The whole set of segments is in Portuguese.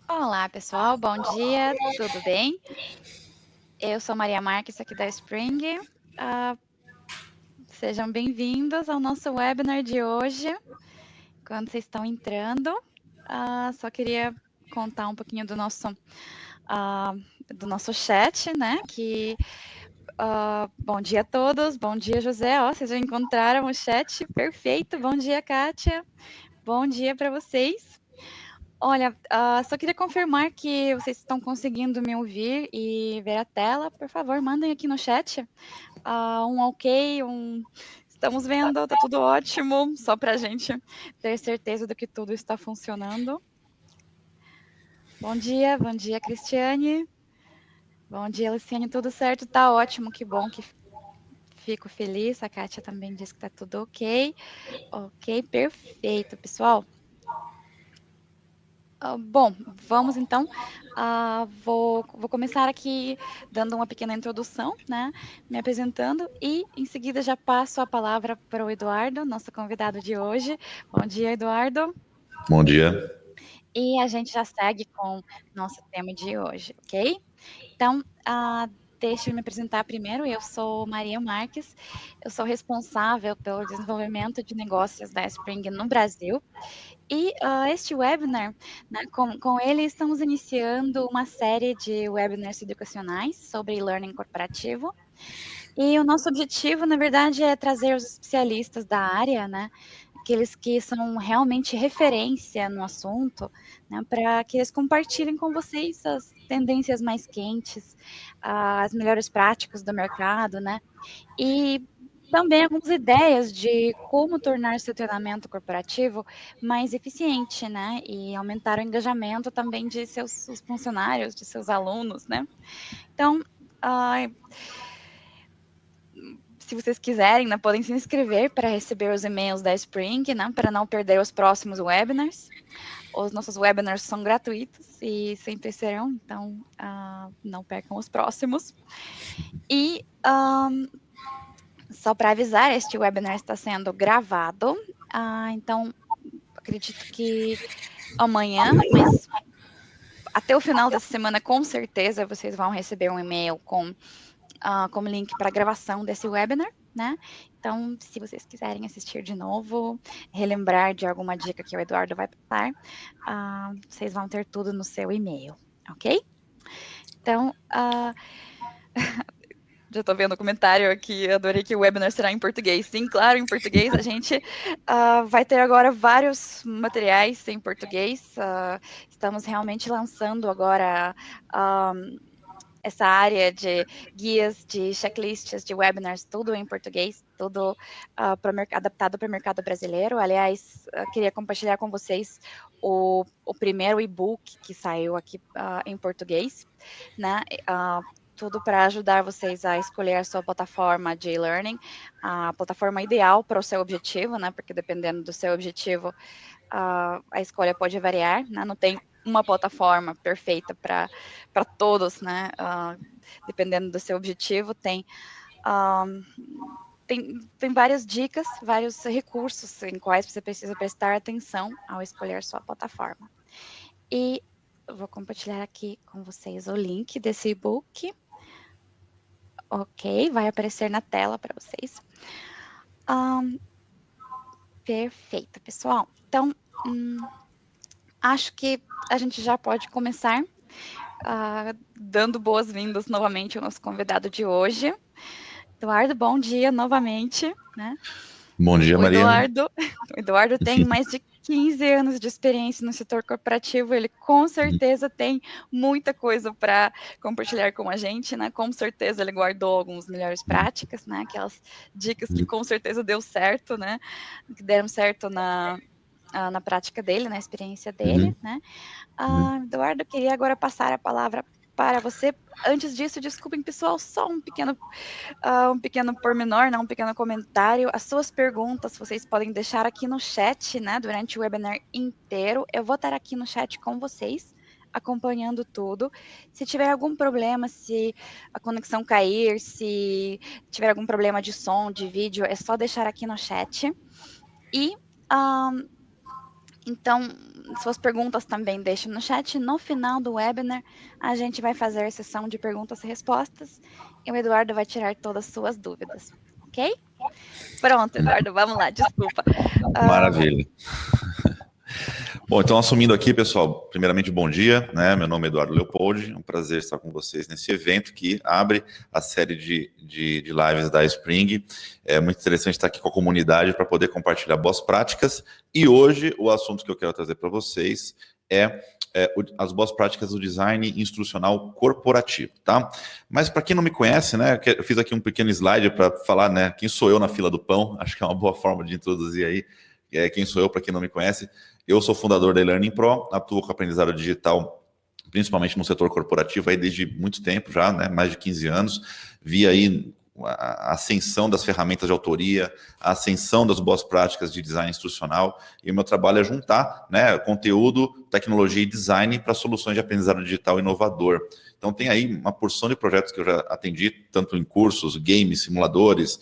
Olá, pessoal, bom dia, tudo bem? Eu sou Maria Marques, aqui da Spring. Ah, Sejam bem-vindos ao nosso webinar de hoje. Quando vocês estão entrando, só queria contar um pouquinho ah, do nosso chat, né? Bom dia a todos, bom dia, José. Ó, vocês já encontraram o chat, perfeito. Bom dia, Kátia. Bom dia para vocês. Olha, só queria confirmar que vocês estão conseguindo me ouvir e ver a tela. Por favor, mandem aqui no chat um ok, estamos vendo, tá tudo ótimo, só para a gente ter certeza de que tudo está funcionando. Bom dia, Cristiane. Bom dia, Luciane, tudo certo? Tá ótimo, que bom, que fico feliz. A Kátia também disse que tá tudo ok. Ok, perfeito, pessoal. Bom, vamos então. Vou começar aqui dando uma pequena introdução, né? Me apresentando e em seguida já passo a palavra para o Eduardo, nosso convidado de hoje. Bom dia, Eduardo. Bom dia. E a gente já segue com nosso tema de hoje, ok? Então, deixa eu me apresentar primeiro. Eu sou Maria Marques, eu sou responsável pelo desenvolvimento de negócios da Spring no Brasil. E este webinar, né, com ele estamos iniciando uma série de webinars educacionais sobre e-learning corporativo. E o nosso objetivo, na verdade, é trazer os especialistas da área, né, aqueles que são realmente referência no assunto, né, para que eles compartilhem com vocês as tendências mais quentes, as melhores práticas do mercado, né, e também algumas ideias de como tornar seu treinamento corporativo mais eficiente, né, e aumentar o engajamento também de seus funcionários, de seus alunos, né. Então, ah, se vocês quiserem, né, podem se inscrever para receber os e-mails da Spring, né, para não perder os próximos webinars. Os nossos webinars são gratuitos e sempre serão, então não percam os próximos. E só para avisar, este webinar está sendo gravado, então acredito que amanhã, mas até o final dessa semana, com certeza, vocês vão receber um e-mail com link para a gravação desse webinar, né? Então, se vocês quiserem assistir de novo, relembrar de alguma dica que o Eduardo vai passar, vocês vão ter tudo no seu e-mail, ok? Então, já estou vendo o comentário aqui, adorei que o webinar será em português. Sim, claro, em português. A gente vai ter agora vários materiais em português. Estamos realmente lançando agora essa área de guias, de checklists, de webinars, tudo em português, tudo adaptado para o mercado brasileiro. Aliás, queria compartilhar com vocês o primeiro e-book que saiu aqui em português, né? Tudo para ajudar vocês a escolher a sua plataforma de e-learning, a plataforma ideal para o seu objetivo, né? Porque dependendo do seu objetivo, a escolha pode variar, né? Não tem uma plataforma perfeita para todos, né? Dependendo do seu objetivo, tem várias dicas, vários recursos em quais você precisa prestar atenção ao escolher sua plataforma. E eu vou compartilhar aqui com vocês o link desse e-book. Ok, vai aparecer na tela para vocês. Perfeito, pessoal. Então, acho que a gente já pode começar dando boas-vindas novamente ao nosso convidado de hoje. Eduardo, bom dia novamente, né? Bom dia, Maria. O Eduardo tem mais de 15 anos de experiência no setor corporativo, ele com certeza tem muita coisa para compartilhar com a gente, né? Com certeza ele guardou algumas melhores práticas, né? Aquelas dicas que com certeza deu certo, né? Que deram certo na prática dele, na experiência dele, né? Eduardo, queria agora passar a palavra para você. Antes disso, desculpem, pessoal, só um pequeno pormenor, né, um pequeno comentário. As suas perguntas vocês podem deixar aqui no chat, né, durante o webinar inteiro. Eu vou estar aqui no chat com vocês, acompanhando tudo. Se tiver algum problema, se a conexão cair, se tiver algum problema de som, de vídeo, é só deixar aqui no chat. E então, suas perguntas também deixe no chat. No final do webinar, a gente vai fazer a sessão de perguntas e respostas e o Eduardo vai tirar todas as suas dúvidas, ok? Pronto, Eduardo, vamos lá, desculpa. Maravilha. Bom, então assumindo aqui, pessoal, primeiramente bom dia, né? Meu nome é Eduardo Leopoldi, é um prazer estar com vocês nesse evento que abre a série de lives da Spring. É muito interessante estar aqui com a comunidade para poder compartilhar boas práticas. E hoje o assunto que eu quero trazer para vocês é as boas práticas do design instrucional corporativo, tá? Mas para quem não me conhece, né, eu fiz aqui um pequeno slide para falar, né, quem sou eu na fila do pão. Acho que é uma boa forma de introduzir aí quem sou eu, para quem não me conhece. Eu sou fundador da eLearning Pro, atuo com aprendizado digital, principalmente no setor corporativo, aí desde muito tempo já, né, mais de 15 anos. Vi aí a ascensão das ferramentas de autoria, a ascensão das boas práticas de design instrucional, e o meu trabalho é juntar, né, conteúdo, tecnologia e design para soluções de aprendizado digital inovador. Então tem aí uma porção de projetos que eu já atendi, tanto em cursos, games, simuladores,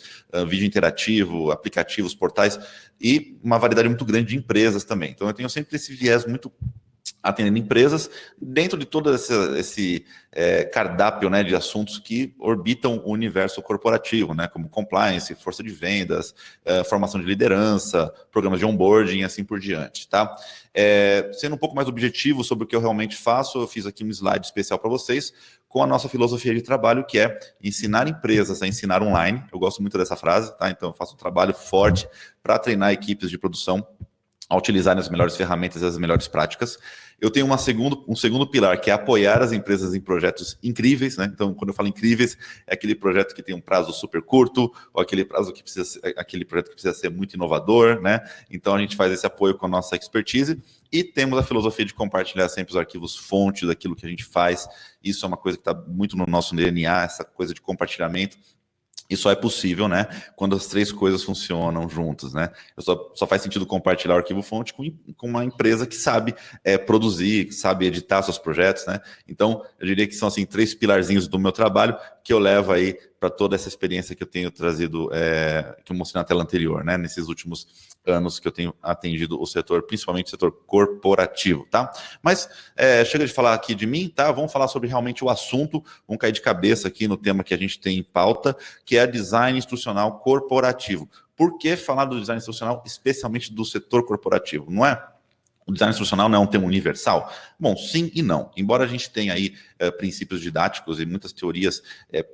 vídeo interativo, aplicativos, portais, e uma variedade muito grande de empresas também. Então eu tenho sempre esse viés muito atendendo empresas, dentro de todo esse cardápio, né, de assuntos que orbitam o universo corporativo, né, como compliance, força de vendas, formação de liderança, programas de onboarding e assim por diante, tá? Sendo um pouco mais objetivo sobre o que eu realmente faço, eu fiz aqui um slide especial para vocês com a nossa filosofia de trabalho, que é ensinar empresas a ensinar online. Eu gosto muito dessa frase, tá? Então eu faço um trabalho forte para treinar equipes de produção a utilizarem as melhores ferramentas e as melhores práticas. Eu tenho um segundo pilar, que é apoiar as empresas em projetos incríveis, né? Então, quando eu falo incríveis, é aquele projeto que tem um prazo super curto, ou aquele projeto que precisa ser muito inovador, né? Então, a gente faz esse apoio com a nossa expertise e temos a filosofia de compartilhar sempre os arquivos fonte daquilo que a gente faz. Isso é uma coisa que está muito no nosso DNA, essa coisa de compartilhamento. E só é possível, né, quando as três coisas funcionam juntas, né? Só faz sentido compartilhar o arquivo-fonte com uma empresa que sabe produzir, que sabe editar seus projetos, né? Então, eu diria que são, assim, três pilarzinhos do meu trabalho que eu levo aí para toda essa experiência que eu tenho trazido, que eu mostrei na tela anterior, né? Nesses últimos anos que eu tenho atendido o setor, principalmente o setor corporativo, tá? Mas chega de falar aqui de mim, tá? Vamos falar sobre realmente o assunto, vamos cair de cabeça aqui no tema que a gente tem em pauta, que é design instrucional corporativo. Por que falar do design instrucional, especialmente do setor corporativo? Não é? O design instrucional não é um termo universal? Bom, sim e não. Embora a gente tenha aí princípios didáticos e muitas teorias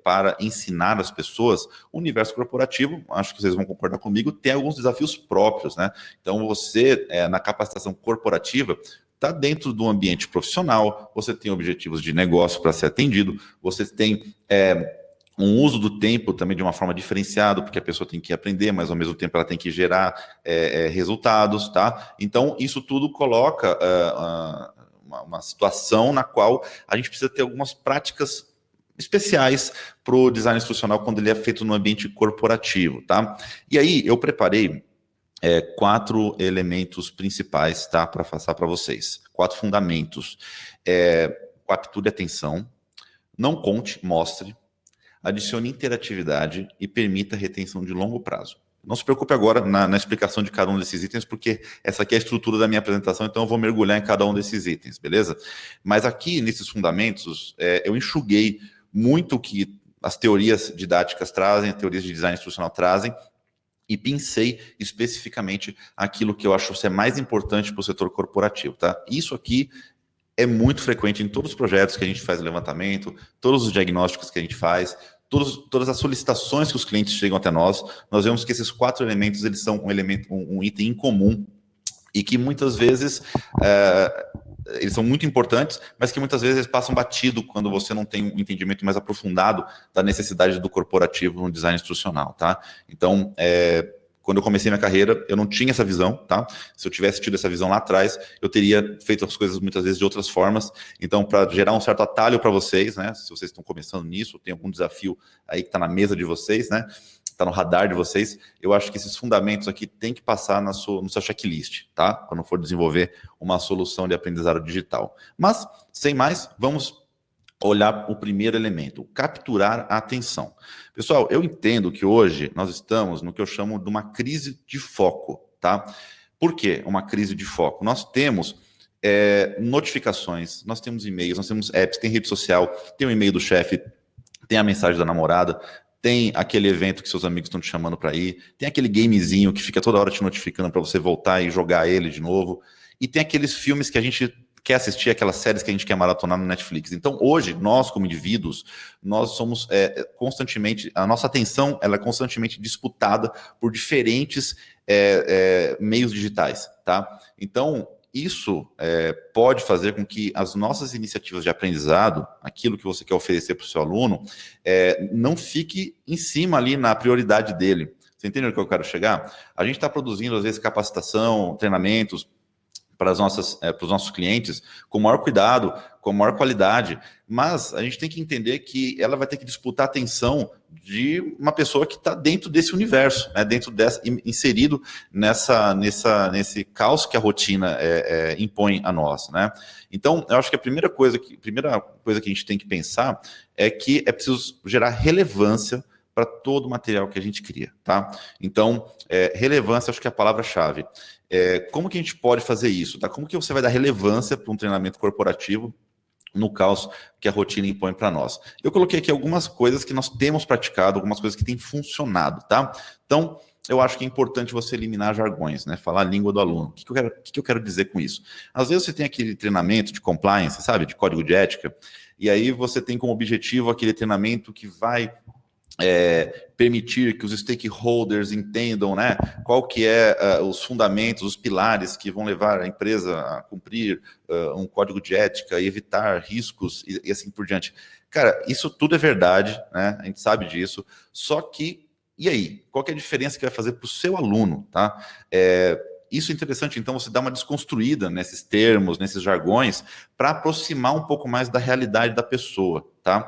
para ensinar as pessoas, o universo corporativo, acho que vocês vão concordar comigo, tem alguns desafios próprios, né? Então, você, na capacitação corporativa, está dentro do ambiente profissional, você tem objetivos de negócio para ser atendido, você tem um uso do tempo também de uma forma diferenciada, porque a pessoa tem que aprender, mas ao mesmo tempo ela tem que gerar resultados, tá? Então, isso tudo coloca uma situação na qual a gente precisa ter algumas práticas especiais para o design instrucional quando ele é feito no ambiente corporativo, tá? E aí, eu preparei 4 elementos principais, tá? Para passar para vocês. 4 fundamentos. Capture atenção, não conte, mostre, adicione interatividade e permita retenção de longo prazo. Não se preocupe agora na explicação de cada um desses itens, porque essa aqui é a estrutura da minha apresentação, então eu vou mergulhar em cada um desses itens, beleza? Mas aqui, nesses fundamentos, eu enxuguei muito o que as teorias didáticas trazem, as teorias de design instrucional trazem, e pincei especificamente aquilo que eu acho ser mais importante para o setor corporativo, tá? Isso aqui é muito frequente em todos os projetos que a gente faz levantamento, todos os diagnósticos que a gente faz, todas as solicitações que os clientes chegam até nós vemos que esses 4 elementos, eles são um item em comum e que muitas vezes eles são muito importantes, mas que muitas vezes eles passam batido quando você não tem um entendimento mais aprofundado da necessidade do corporativo no design instrucional, tá? Então, quando eu comecei minha carreira, eu não tinha essa visão, tá? Se eu tivesse tido essa visão lá atrás, eu teria feito as coisas muitas vezes de outras formas. Então, para gerar um certo atalho para vocês, né? Se vocês estão começando nisso, tem algum desafio aí que está na mesa de vocês, né? está no radar de vocês, eu acho que esses fundamentos aqui tem que passar no seu checklist, tá? Quando for desenvolver uma solução de aprendizado digital. Mas, sem mais, vamos olhar o primeiro elemento, capturar a atenção. Pessoal, eu entendo que hoje nós estamos no que eu chamo de uma crise de foco, tá? Por quê uma crise de foco? Nós temos notificações, nós temos e-mails, nós temos apps, tem rede social, tem o e-mail do chefe, tem a mensagem da namorada, tem aquele evento que seus amigos estão te chamando para ir, tem aquele gamezinho que fica toda hora te notificando para você voltar e jogar ele de novo, e tem aqueles filmes que a gente quer assistir, aquelas séries que a gente quer maratonar no Netflix. Então, hoje, nós como indivíduos, nós somos constantemente, a nossa atenção ela é constantemente disputada por diferentes meios digitais, tá? Então, isso pode fazer com que as nossas iniciativas de aprendizado, aquilo que você quer oferecer para o seu aluno, não fique em cima ali na prioridade dele. Você entende o que eu quero chegar? A gente está produzindo, às vezes, capacitação, treinamentos para os nossos clientes com o maior cuidado, com a maior qualidade, mas a gente tem que entender que ela vai ter que disputar a atenção de uma pessoa que está dentro desse universo, né, inserido nesse caos que a rotina impõe a nós, né? Então, eu acho que a primeira coisa que a gente tem que pensar é que é preciso gerar relevância para todo o material que a gente cria, tá? Então, relevância acho que é a palavra-chave. Como que a gente pode fazer isso, tá? Como que você vai dar relevância para um treinamento corporativo no caos que a rotina impõe para nós? Eu coloquei aqui algumas coisas que nós temos praticado, algumas coisas que têm funcionado, tá? Então, eu acho que é importante você eliminar jargões, né? Falar a língua do aluno. O que eu quero dizer com isso? Às vezes você tem aquele treinamento de compliance, sabe? De código de ética, e aí você tem como objetivo aquele treinamento que vai permitir que os stakeholders entendam, né, qual que os fundamentos, os pilares que vão levar a empresa a cumprir um código de ética e evitar riscos e assim por diante. Cara, isso tudo é verdade, né? A gente sabe disso, só que, e aí? Qual que é a diferença que vai fazer para o seu aluno, tá? Isso é interessante, então, você dá uma desconstruída nesses termos, nesses jargões, para aproximar um pouco mais da realidade da pessoa, tá?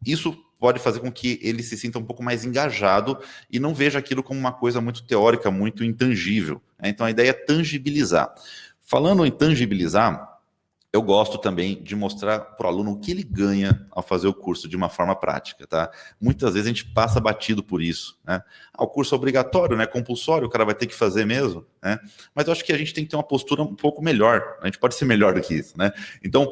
Isso pode fazer com que ele se sinta um pouco mais engajado e não veja aquilo como uma coisa muito teórica, muito intangível, né? Então, a ideia é tangibilizar. Falando em tangibilizar, eu gosto também de mostrar para o aluno o que ele ganha ao fazer o curso de uma forma prática, tá? Muitas vezes a gente passa batido por isso, né? O curso é obrigatório, né? Compulsório, o cara vai ter que fazer mesmo, né? Mas eu acho que a gente tem que ter uma postura um pouco melhor. A gente pode ser melhor do que isso, né? Então,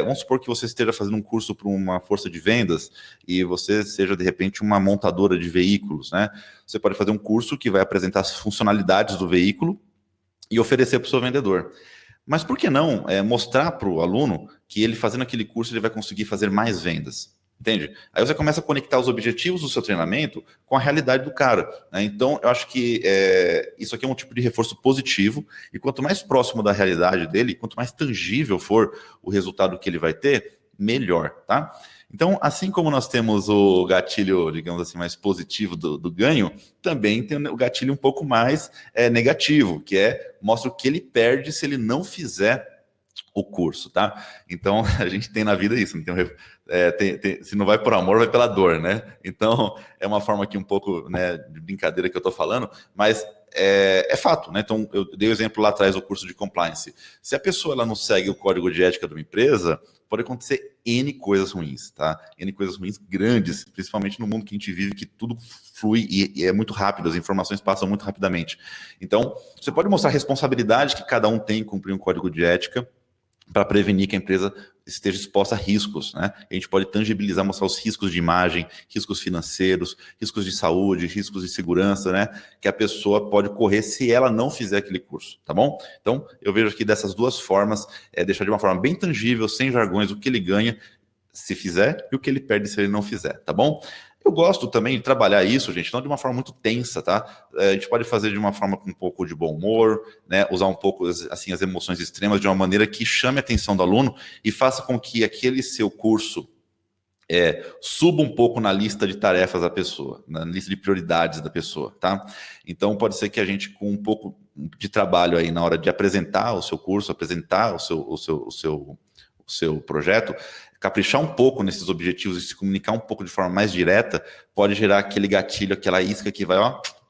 vamos supor que você esteja fazendo um curso para uma força de vendas e você seja, de repente, uma montadora de veículos, né? Você pode fazer um curso que vai apresentar as funcionalidades do veículo e oferecer para o seu vendedor. Mas por que não mostrar para o aluno que ele fazendo aquele curso ele vai conseguir fazer mais vendas? Entende? Aí você começa a conectar os objetivos do seu treinamento com a realidade do cara, né? Então, eu acho que isso aqui é um tipo de reforço positivo, e quanto mais próximo da realidade dele, quanto mais tangível for o resultado que ele vai ter, melhor, tá? Então, assim como nós temos o gatilho, digamos assim, mais positivo do ganho, também tem o gatilho um pouco mais negativo, que mostra o que ele perde se ele não fizer o curso, tá? Então, a gente tem na vida isso, não se não vai por amor, vai pela dor, né? Então, é uma forma aqui um pouco, né, de brincadeira que eu tô falando, mas é fato, né? Então, eu dei o exemplo lá atrás do curso de compliance. Se a pessoa ela não segue o código de ética de uma empresa, pode acontecer N coisas ruins, tá? N coisas ruins grandes, principalmente no mundo que a gente vive, que tudo flui e é muito rápido, as informações passam muito rapidamente. Então, você pode mostrar a responsabilidade que cada um tem em cumprir um código de ética para prevenir que a empresa esteja exposta a riscos, né? A gente pode tangibilizar, mostrar os riscos de imagem, riscos financeiros, riscos de saúde, riscos de segurança, né? Que a pessoa pode correr se ela não fizer aquele curso, tá bom? Então, eu vejo aqui dessas duas formas, deixar de uma forma bem tangível, sem jargões, o que ele ganha se fizer e o que ele perde se ele não fizer, tá bom? Eu gosto também de trabalhar isso, gente, não de uma forma muito tensa, tá? A gente pode fazer de uma forma com um pouco de bom humor, né? Usar um pouco assim as emoções extremas de uma maneira que chame a atenção do aluno e faça com que aquele seu curso suba um pouco na lista de tarefas da pessoa, na lista de prioridades da pessoa, tá? Então pode ser que a gente, com um pouco de trabalho aí na hora de apresentar o seu curso, apresentar o seu seu projeto, caprichar um pouco nesses objetivos e se comunicar um pouco de forma mais direta, pode gerar aquele gatilho, aquela isca que vai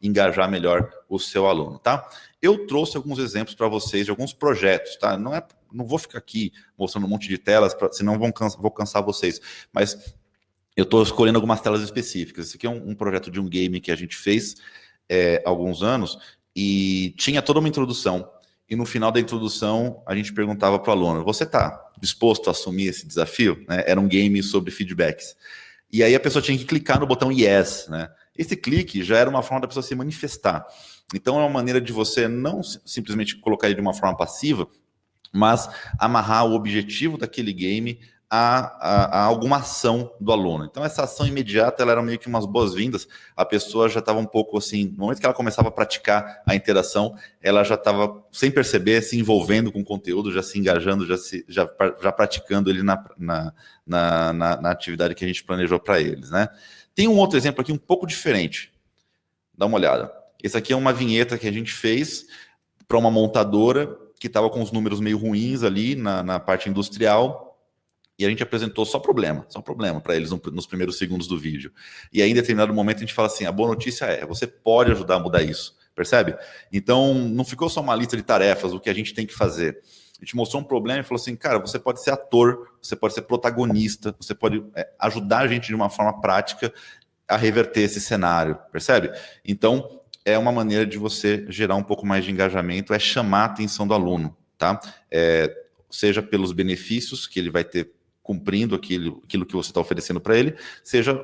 engajar melhor o seu aluno, tá? Eu trouxe alguns exemplos para vocês de alguns projetos, tá? Não vou ficar aqui mostrando um monte de telas, senão vou cansar vocês, mas eu estou escolhendo algumas telas específicas. Esse aqui é um projeto de um game que a gente fez há alguns anos e tinha toda uma introdução. E no final da introdução, a gente perguntava para o aluno, você está disposto a assumir esse desafio? Né? Era um game sobre feedbacks. E aí a pessoa tinha que clicar no botão Yes. Né? Esse clique já era uma forma da pessoa se manifestar. Então é uma maneira de você não simplesmente colocar ele de uma forma passiva, mas amarrar o objetivo daquele game a alguma ação do aluno. Então essa ação imediata, ela era meio que umas boas-vindas, a pessoa já estava um pouco assim, no momento que ela começava a praticar a interação, ela já estava, sem perceber, se envolvendo com o conteúdo, já se engajando, já praticando ele na atividade que a gente planejou para eles, né? Tem um outro exemplo aqui um pouco diferente, dá uma olhada. Esse aqui é uma vinheta que a gente fez para uma montadora que estava com os números meio ruins ali na parte industrial, e a gente apresentou só problema para eles nos primeiros segundos do vídeo. E aí, em determinado momento, a gente fala assim, a boa notícia você pode ajudar a mudar isso, percebe? Então, não ficou só uma lista de tarefas, o que a gente tem que fazer. A gente mostrou um problema e falou assim, cara, você pode ser ator, você pode ser protagonista, você pode ajudar a gente de uma forma prática a reverter esse cenário, percebe? Então, é uma maneira de você gerar um pouco mais de engajamento, é chamar a atenção do aluno, tá? Seja pelos benefícios que ele vai ter cumprindo aquilo que você está oferecendo para ele, seja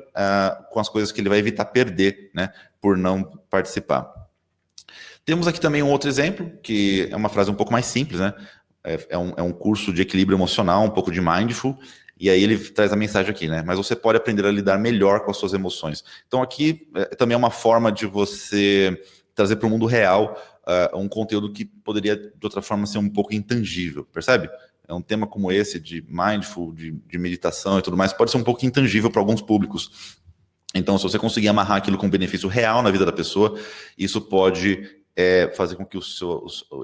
com as coisas que ele vai evitar perder, né, por não participar. Temos aqui também um outro exemplo, que é uma frase um pouco mais simples, né? É um curso de equilíbrio emocional, um pouco de mindful, e aí ele traz a mensagem aqui, né? Mas você pode aprender a lidar melhor com as suas emoções. Então aqui também é uma forma de você trazer para o mundo real um conteúdo que poderia, de outra forma, ser um pouco intangível, percebe? Um tema como esse de mindful, de meditação e tudo mais, pode ser um pouco intangível para alguns públicos. Então, se você conseguir amarrar aquilo com benefício real na vida da pessoa, isso pode fazer com que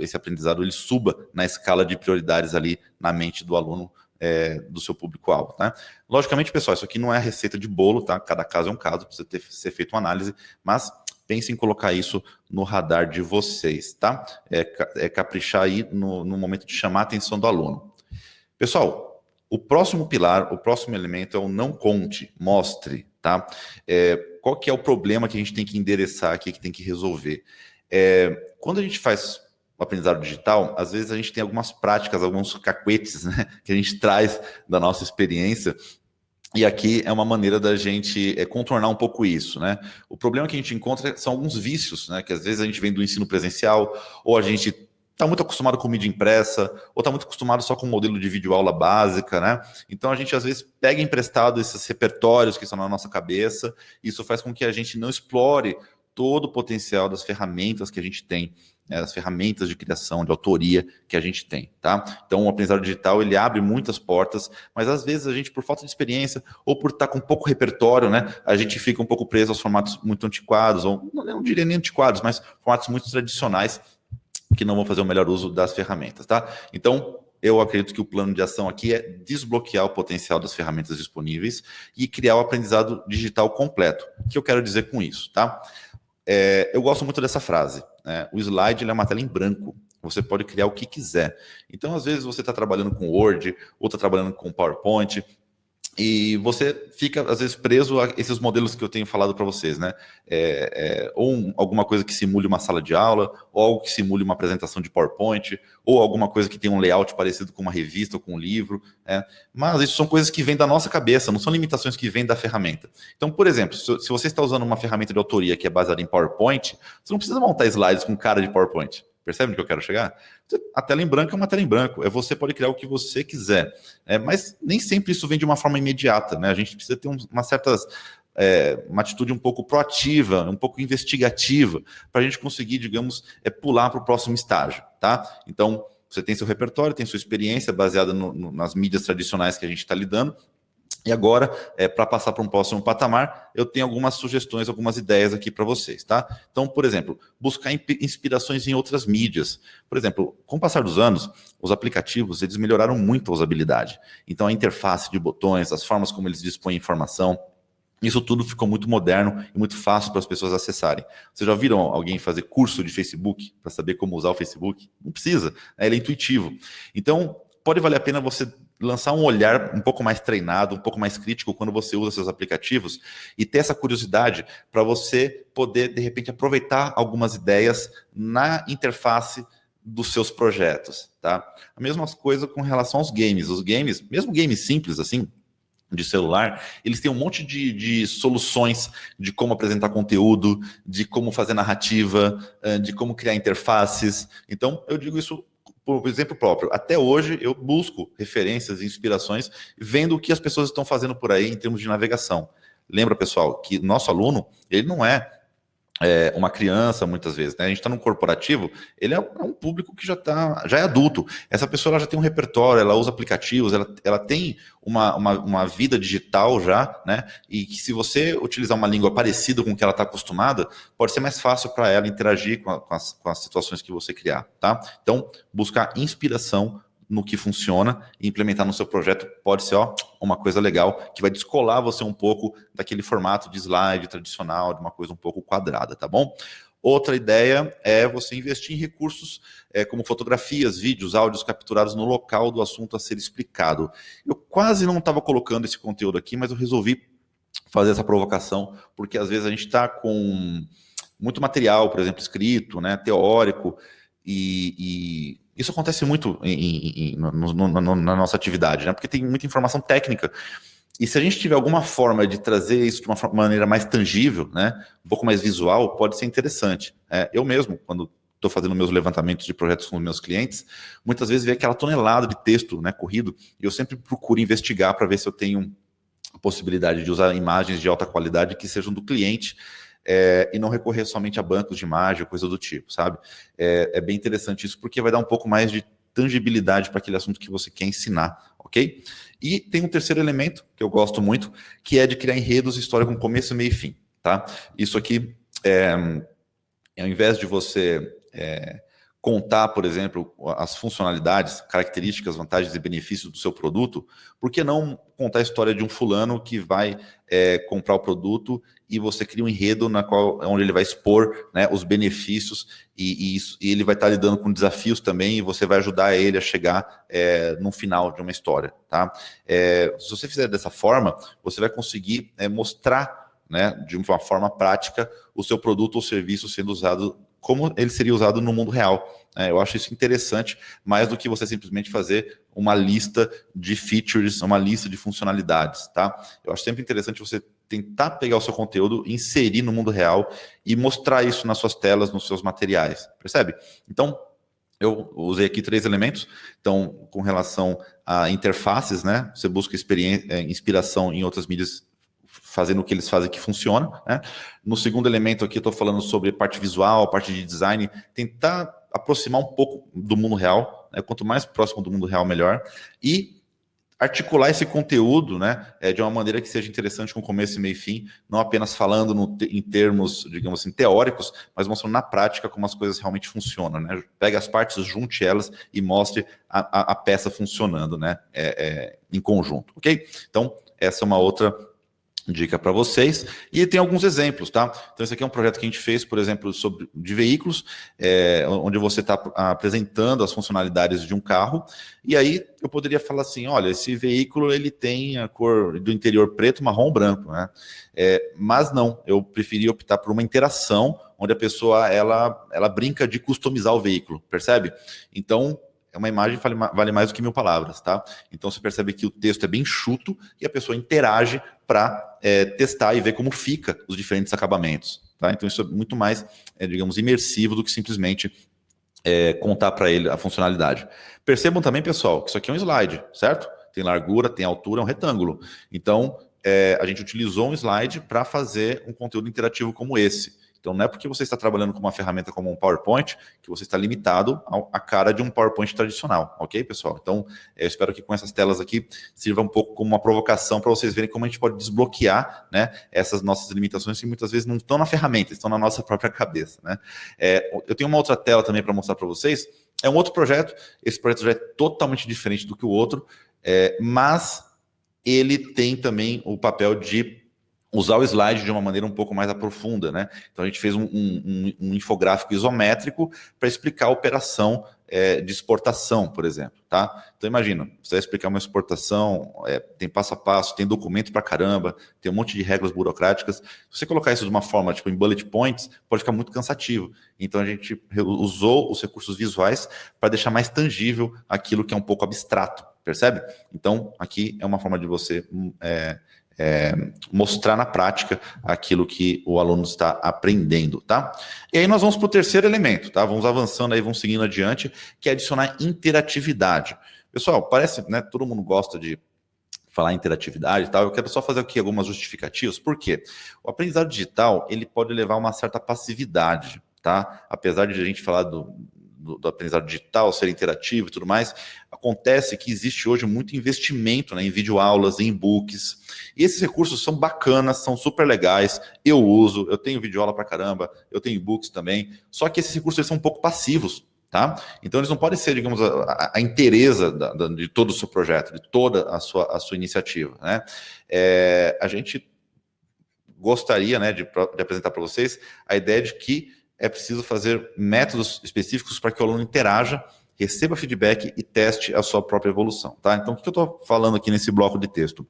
esse aprendizado ele suba na escala de prioridades ali na mente do aluno, do seu público-alvo. Tá? Logicamente, pessoal, isso aqui não é a receita de bolo, tá? Cada caso é um caso, precisa ser feito uma análise, mas pense em colocar isso no radar de vocês, tá? Caprichar aí no momento de chamar a atenção do aluno. Pessoal, o próximo pilar, o próximo elemento é o não conte, mostre, tá? Qual que é o problema que a gente tem que endereçar aqui, que tem que resolver? Quando a gente faz o aprendizado digital, às vezes a gente tem algumas práticas, alguns cacuetes, né, que a gente traz da nossa experiência, e aqui é uma maneira da gente contornar um pouco isso, né? O problema que a gente encontra são alguns vícios, né? Que às vezes a gente vem do ensino presencial, ou a gente está muito acostumado com mídia impressa, ou está muito acostumado só com o modelo de videoaula básica, né? Então a gente às vezes pega emprestado esses repertórios que estão na nossa cabeça, e isso faz com que a gente não explore todo o potencial das ferramentas que a gente tem, né, as ferramentas de criação, de autoria que a gente tem, tá? Então o aprendizado digital, ele abre muitas portas, mas às vezes a gente, por falta de experiência, ou por estar com pouco repertório, né, a gente fica um pouco preso aos formatos muito antiquados, ou não diria nem antiquados, mas formatos muito tradicionais, que não vão fazer o melhor uso das ferramentas, tá? Então, eu acredito que o plano de ação aqui é desbloquear o potencial das ferramentas disponíveis e criar o aprendizado digital completo. O que eu quero dizer com isso, tá? Eu gosto muito dessa frase, né? O slide ele é uma tela em branco, você pode criar o que quiser. Então, às vezes, você está trabalhando com Word, ou está trabalhando com PowerPoint, e você fica, às vezes, preso a esses modelos que eu tenho falado para vocês, né? Ou alguma coisa que simule uma sala de aula, ou algo que simule uma apresentação de PowerPoint, ou alguma coisa que tem um layout parecido com uma revista ou com um livro, né? Mas isso são coisas que vêm da nossa cabeça, não são limitações que vêm da ferramenta. Então, por exemplo, se você está usando uma ferramenta de autoria que é baseada em PowerPoint, você não precisa montar slides com cara de PowerPoint. Percebe onde que eu quero chegar? A tela em branco é uma tela em branco. Você pode criar o que você quiser. Mas nem sempre isso vem de uma forma imediata, né? A gente precisa ter uma atitude um pouco proativa, um pouco investigativa, para a gente conseguir, digamos, pular para o próximo estágio, tá? Então, você tem seu repertório, tem sua experiência baseada nas mídias tradicionais que a gente está lidando, E agora, para passar para um próximo patamar, eu tenho algumas sugestões, algumas ideias aqui para vocês, tá? Então, por exemplo, buscar inspirações em outras mídias. Por exemplo, com o passar dos anos, os aplicativos, eles melhoraram muito a usabilidade. Então, a interface de botões, as formas como eles dispõem informação, isso tudo ficou muito moderno e muito fácil para as pessoas acessarem. Vocês já viram alguém fazer curso de Facebook para saber como usar o Facebook? Não precisa, né? Ele é intuitivo. Então, pode valer a pena você lançar um olhar um pouco mais treinado, um pouco mais crítico quando você usa seus aplicativos e ter essa curiosidade para você poder, de repente, aproveitar algumas ideias na interface dos seus projetos, tá? A mesma coisa com relação aos games. Os games, mesmo games simples assim, de celular, eles têm um monte de soluções de como apresentar conteúdo, de como fazer narrativa, de como criar interfaces. Então, eu digo isso por exemplo próprio. Até hoje, eu busco referências e inspirações vendo o que as pessoas estão fazendo por aí em termos de navegação. Lembra, pessoal, que nosso aluno, ele não é uma criança, muitas vezes, né? A gente está num corporativo, ele é um público que já é adulto. Essa pessoa ela já tem um repertório, ela usa aplicativos, ela tem uma vida digital já, né? E que se você utilizar uma língua parecida com o que ela está acostumada, pode ser mais fácil para ela interagir com as situações que você criar, tá? Então, buscar inspiração no que funciona e implementar no seu projeto pode ser uma coisa legal que vai descolar você um pouco daquele formato de slide tradicional, de uma coisa um pouco quadrada, tá bom? Outra ideia é você investir em recursos como fotografias, vídeos, áudios capturados no local do assunto a ser explicado. Eu quase não estava colocando esse conteúdo aqui, mas eu resolvi fazer essa provocação, porque às vezes a gente está com muito material, por exemplo, escrito, né, teórico, e isso acontece muito na nossa atividade, né? Porque tem muita informação técnica. E se a gente tiver alguma forma de trazer isso de uma maneira mais tangível, né? Um pouco mais visual, pode ser interessante. Eu mesmo, quando estou fazendo meus levantamentos de projetos com os meus clientes, muitas vezes vê aquela tonelada de texto, né, corrido, e eu sempre procuro investigar para ver se eu tenho a possibilidade de usar imagens de alta qualidade que sejam do cliente, e não recorrer somente a bancos de imagem, coisa do tipo, sabe? É bem interessante isso, porque vai dar um pouco mais de tangibilidade para aquele assunto que você quer ensinar, ok? E tem um terceiro elemento, que eu gosto muito, que é de criar enredos e história com começo, meio e fim, tá? Isso aqui, ao invés de você contar, por exemplo, as funcionalidades, características, vantagens e benefícios do seu produto, por que não contar a história de um fulano que vai comprar o produto e você cria um enredo onde ele vai expor, né, os benefícios e ele vai estar lidando com desafios também e você vai ajudar ele a chegar no final de uma história, tá? Se você fizer dessa forma, você vai conseguir mostrar, né, de uma forma prática o seu produto ou serviço sendo usado como ele seria usado no mundo real. Eu acho isso interessante, mais do que você simplesmente fazer uma lista de features, uma lista de funcionalidades, tá? Eu acho sempre interessante você tentar pegar o seu conteúdo, inserir no mundo real e mostrar isso nas suas telas, nos seus materiais, percebe? Então, eu usei aqui 3 elementos. Então, com relação a interfaces, né? Você busca inspiração em outras mídias fazendo o que eles fazem que funciona, né? No segundo elemento aqui eu estou falando sobre parte visual, parte de design, tentar aproximar um pouco do mundo real, né? Quanto mais próximo do mundo real, melhor. E articular esse conteúdo, né, de uma maneira que seja interessante com começo, meio e fim, não apenas falando em termos, digamos assim, teóricos, mas mostrando na prática como as coisas realmente funcionam, né? Pega as partes, junte elas e mostre a peça funcionando, né, em conjunto, ok? Então, essa é uma outra dica para vocês, e tem alguns exemplos, tá? Então esse aqui é um projeto que a gente fez, por exemplo, de veículos, onde você está apresentando as funcionalidades de um carro, e aí eu poderia falar assim, olha, esse veículo ele tem a cor do interior preto, marrom, branco, né? Mas não, eu preferi optar por uma interação, onde a pessoa, ela brinca de customizar o veículo, percebe? Então, uma imagem vale mais do que 1000 palavras, tá? Então você percebe que o texto é bem chuto e a pessoa interage para testar e ver como fica os diferentes acabamentos, tá? Então isso é muito mais, digamos, imersivo do que simplesmente contar para ele a funcionalidade. Percebam também, pessoal, que isso aqui é um slide, certo? Tem largura, tem altura, é um retângulo. Então, a gente utilizou um slide para fazer um conteúdo interativo como esse. Então, não é porque você está trabalhando com uma ferramenta como um PowerPoint que você está limitado à cara de um PowerPoint tradicional, ok, pessoal? Então, eu espero que com essas telas aqui sirva um pouco como uma provocação para vocês verem como a gente pode desbloquear, né, essas nossas limitações que muitas vezes não estão na ferramenta, estão na nossa própria cabeça, né? Eu tenho uma outra tela também para mostrar para vocês. É um outro projeto. Esse projeto já é totalmente diferente do que o outro, mas ele tem também o papel de usar o slide de uma maneira um pouco mais aprofunda, né? Então a gente fez um infográfico isométrico para explicar a operação de exportação, por exemplo, tá? Então imagina, você vai explicar uma exportação, tem passo a passo, tem documento para caramba, tem um monte de regras burocráticas. Se você colocar isso de uma forma, tipo em bullet points, pode ficar muito cansativo. Então a gente usou os recursos visuais para deixar mais tangível aquilo que é um pouco abstrato, percebe? Então aqui é uma forma de você mostrar na prática aquilo que o aluno está aprendendo, tá? E aí nós vamos para o terceiro elemento, tá? Vamos avançando aí, vamos seguindo adiante, que é adicionar interatividade. Pessoal, parece, né, todo mundo gosta de falar em interatividade e tal, eu quero só fazer aqui algumas justificativas. Por quê? O aprendizado digital, ele pode levar a uma certa passividade, tá? Apesar de a gente falar do aprendizado digital, ser interativo e tudo mais, acontece que existe hoje muito investimento, né, em videoaulas, em e-books, e esses recursos são bacanas, são super legais, eu uso, eu tenho videoaula pra caramba, eu tenho e-books também, só que esses recursos eles são um pouco passivos, tá? Então eles não podem ser, digamos, a inteireza de todo o seu projeto, de toda a sua iniciativa, né? A gente gostaria, né, de apresentar para vocês a ideia de que é preciso fazer métodos específicos para que o aluno interaja, receba feedback e teste a sua própria evolução, tá? Então, o que eu estou falando aqui nesse bloco de texto?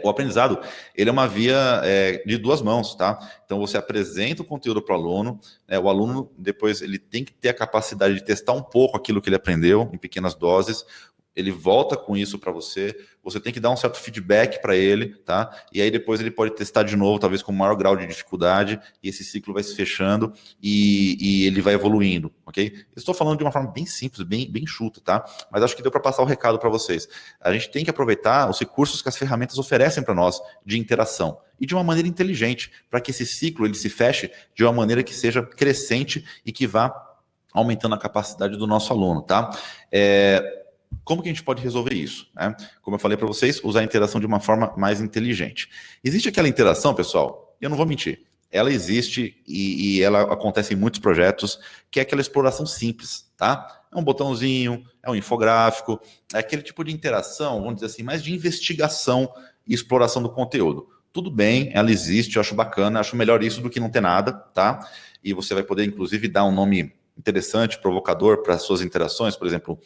O aprendizado, ele é uma via de duas mãos, tá? Então, você apresenta o conteúdo para o aluno, o aluno, depois, ele tem que ter a capacidade de testar um pouco aquilo que ele aprendeu, em pequenas doses, ele volta com isso para você, você tem que dar um certo feedback para ele, tá? E aí depois ele pode testar de novo, talvez com maior grau de dificuldade, e esse ciclo vai se fechando e ele vai evoluindo, ok? Eu estou falando de uma forma bem simples, bem enxuta, tá? Mas acho que deu para passar o recado para vocês. A gente tem que aproveitar os recursos que as ferramentas oferecem para nós de interação e de uma maneira inteligente, para que esse ciclo ele se feche de uma maneira que seja crescente e que vá aumentando a capacidade do nosso aluno, tá? Como que a gente pode resolver isso, né? Como eu falei para vocês, usar a interação de uma forma mais inteligente. Existe aquela interação, pessoal, eu não vou mentir, ela existe e ela acontece em muitos projetos, que é aquela exploração simples, tá? É um botãozinho, é um infográfico, é aquele tipo de interação, vamos dizer assim, mais de investigação e exploração do conteúdo. Tudo bem, ela existe, eu acho bacana, acho melhor isso do que não ter nada, tá? E você vai poder, inclusive, dar um nome interessante, provocador para as suas interações, por exemplo,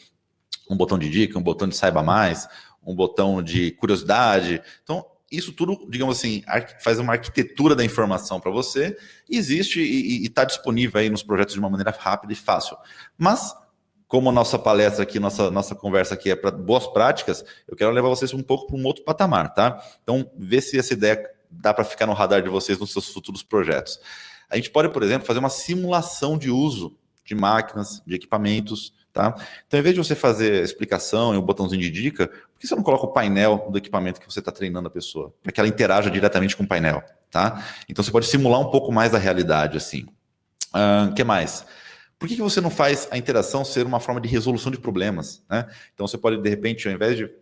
um botão de dica, um botão de saiba mais, um botão de curiosidade. Então, isso tudo, digamos assim, faz uma arquitetura da informação para você, existe e está disponível aí nos projetos de uma maneira rápida e fácil. Mas, como a nossa palestra aqui, nossa conversa aqui é para boas práticas, eu quero levar vocês um pouco para um outro patamar, tá? Então, vê se essa ideia dá para ficar no radar de vocês nos seus futuros projetos. A gente pode, por exemplo, fazer uma simulação de uso de máquinas, de equipamentos, tá? Então, em vez de você fazer a explicação e um botãozinho de dica, por que você não coloca o painel do equipamento que você está treinando a pessoa? Para que ela interaja diretamente com o painel, tá? Então, você pode simular um pouco mais a realidade, assim. O que mais? Por que você não faz a interação ser uma forma de resolução de problemas, né? Então, você pode, de repente, ao invés de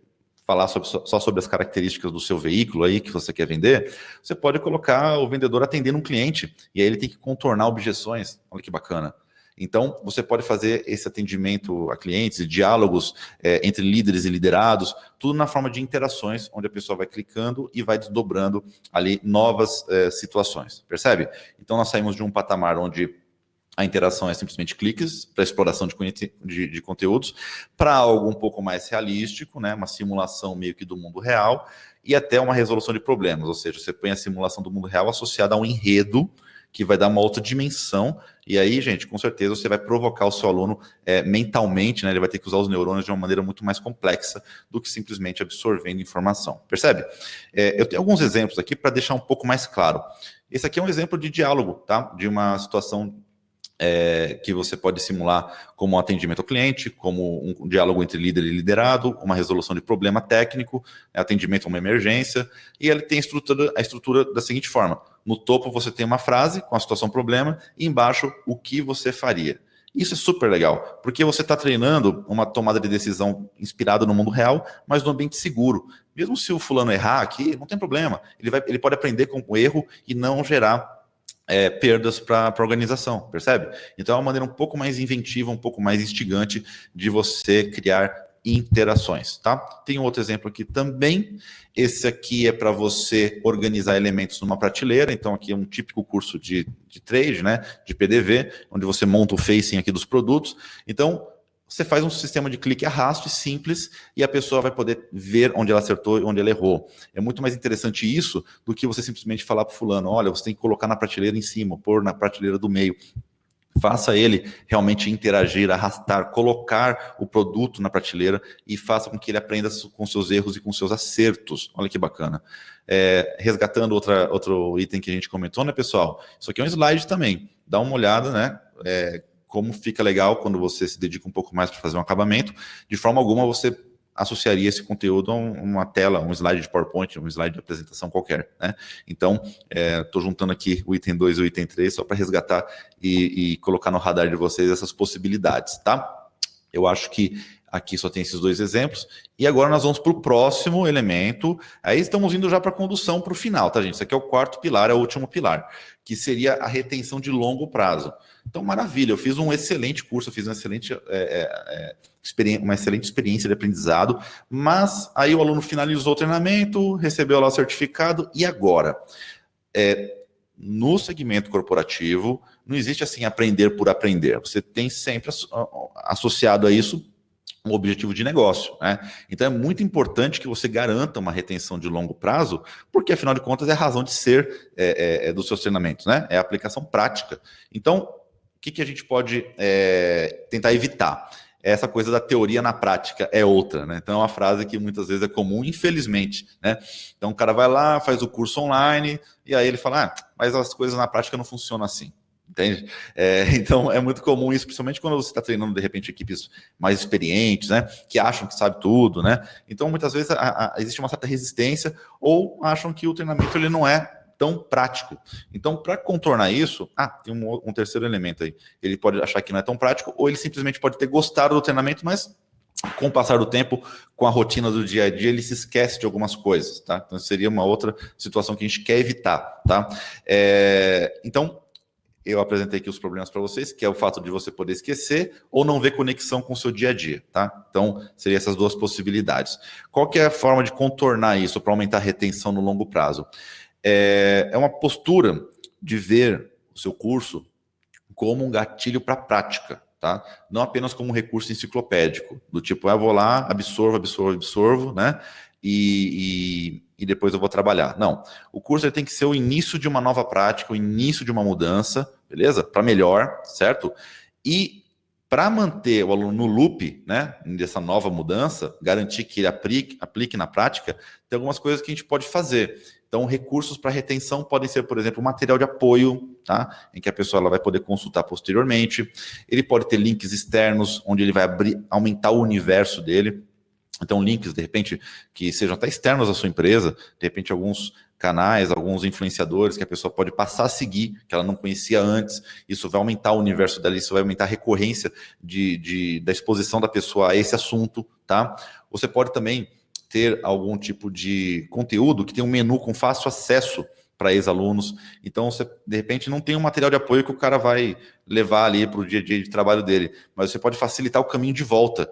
falar só sobre as características do seu veículo aí que você quer vender, você pode colocar o vendedor atendendo um cliente, e aí ele tem que contornar objeções. Olha que bacana. Então, você pode fazer esse atendimento a clientes, diálogos entre líderes e liderados, tudo na forma de interações, onde a pessoa vai clicando e vai desdobrando ali novas situações, percebe? Então, nós saímos de um patamar onde a interação é simplesmente cliques para exploração de conteúdos, para algo um pouco mais realístico, né, uma simulação meio que do mundo real, e até uma resolução de problemas, ou seja, você põe a simulação do mundo real associada a um enredo, que vai dar uma outra dimensão, e aí, gente, com certeza você vai provocar o seu aluno mentalmente, né? Ele vai ter que usar os neurônios de uma maneira muito mais complexa do que simplesmente absorvendo informação. Percebe? Eu tenho alguns exemplos aqui para deixar um pouco mais claro. Esse aqui é um exemplo de diálogo, tá? De uma situação que você pode simular como um atendimento ao cliente, como um diálogo entre líder e liderado, uma resolução de problema técnico, atendimento a uma emergência, e ele tem a estrutura da seguinte forma: No topo você tem uma frase com a situação problema e embaixo o que você faria. Isso é super legal, porque você está treinando uma tomada de decisão inspirada no mundo real, mas no ambiente seguro. Mesmo se o fulano errar aqui, não tem problema. Ele pode aprender com o erro e não gerar perdas para a organização, percebe? Então é uma maneira um pouco mais inventiva, um pouco mais instigante de você criar interações, tá? Tem outro exemplo aqui também. Esse aqui é para você organizar elementos numa prateleira. Então aqui é um típico curso de trade, né? De PDV, onde você monta o facing aqui dos produtos. Então você faz um sistema de clique e arraste simples e a pessoa vai poder ver onde ela acertou e onde ela errou. É muito mais interessante isso do que você simplesmente falar para o fulano, olha, você tem que colocar na prateleira em cima, pôr na prateleira do meio. Faça ele realmente interagir, arrastar, colocar o produto na prateleira e faça com que ele aprenda com seus erros e com seus acertos. Olha que bacana. Resgatando outro item que a gente comentou, né, pessoal? Isso aqui é um slide também. Dá uma olhada, né? Como fica legal quando você se dedica um pouco mais para fazer um acabamento. De forma alguma, você associaria esse conteúdo a uma tela, um slide de PowerPoint, um slide de apresentação qualquer, né? Então, estou juntando aqui o item 2 e o item 3 só para resgatar e colocar no radar de vocês essas possibilidades, tá? Eu acho que aqui só tem esses dois exemplos. E agora nós vamos para o próximo elemento. Aí estamos indo já para a condução para o final, tá, gente? Isso aqui é o quarto pilar, é o último pilar, que seria a retenção de longo prazo. Então, maravilha, eu fiz um excelente curso, eu fiz uma excelente experiência de aprendizado, mas aí o aluno finalizou o treinamento, recebeu lá o certificado, e agora? No segmento corporativo, não existe assim aprender por aprender. Você tem sempre associado a isso um objetivo de negócio, né? Então é muito importante que você garanta uma retenção de longo prazo, porque afinal de contas é a razão de ser dos seus treinamentos, né? É a aplicação prática. Então, o que a gente pode tentar evitar? Essa coisa da teoria na prática é outra, né? Então é uma frase que muitas vezes é comum, infelizmente, né? Então o cara vai lá, faz o curso online, e aí ele fala, mas as coisas na prática não funcionam assim. Entende? Então é muito comum isso, principalmente quando você está treinando de repente equipes mais experientes, né? Que acham que sabe tudo, né? Então muitas vezes existe uma certa resistência ou acham que o treinamento ele não é tão prático. Então, para contornar isso, tem um terceiro elemento aí. Ele pode achar que não é tão prático, ou ele simplesmente pode ter gostado do treinamento, mas com o passar do tempo, com a rotina do dia a dia, ele se esquece de algumas coisas, tá? Então, seria uma outra situação que a gente quer evitar, tá? Então, eu apresentei aqui os problemas para vocês, que é o fato de você poder esquecer ou não ver conexão com o seu dia a dia, tá? Então, seriam essas duas possibilidades. Qual que é a forma de contornar isso para aumentar a retenção no longo prazo? É uma postura de ver o seu curso como um gatilho para a prática, tá? Não apenas como um recurso enciclopédico, do tipo, eu vou lá, absorvo, né? E depois eu vou trabalhar. Não, o curso ele tem que ser o início de uma nova prática, o início de uma mudança, beleza? Para melhor, certo? E para manter o aluno no loop, né, dessa nova mudança, garantir que ele aplique na prática, tem algumas coisas que a gente pode fazer. Então, recursos para retenção podem ser, por exemplo, material de apoio, tá? Em que a pessoa ela vai poder consultar posteriormente. Ele pode ter links externos, onde ele vai aumentar o universo dele. Então, links, de repente, que sejam até externos à sua empresa, de repente, alguns canais, alguns influenciadores que a pessoa pode passar a seguir, que ela não conhecia antes. Isso vai aumentar o universo dela, isso vai aumentar a recorrência da exposição da pessoa a esse assunto, tá? Você pode também ter algum tipo de conteúdo que tem um menu com fácil acesso para ex-alunos. Então, você, de repente, não tem um material de apoio que o cara vai levar ali para o dia a dia de trabalho dele, mas você pode facilitar o caminho de volta.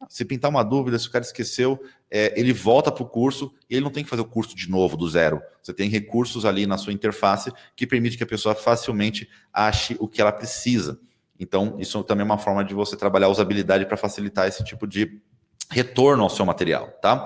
Se pintar uma dúvida, se o cara esqueceu, ele volta para o curso e ele não tem que fazer o curso de novo, do zero. Você tem recursos ali na sua interface que permite que a pessoa facilmente ache o que ela precisa. Então, isso também é uma forma de você trabalhar a usabilidade para facilitar esse tipo de retorno ao seu material, tá?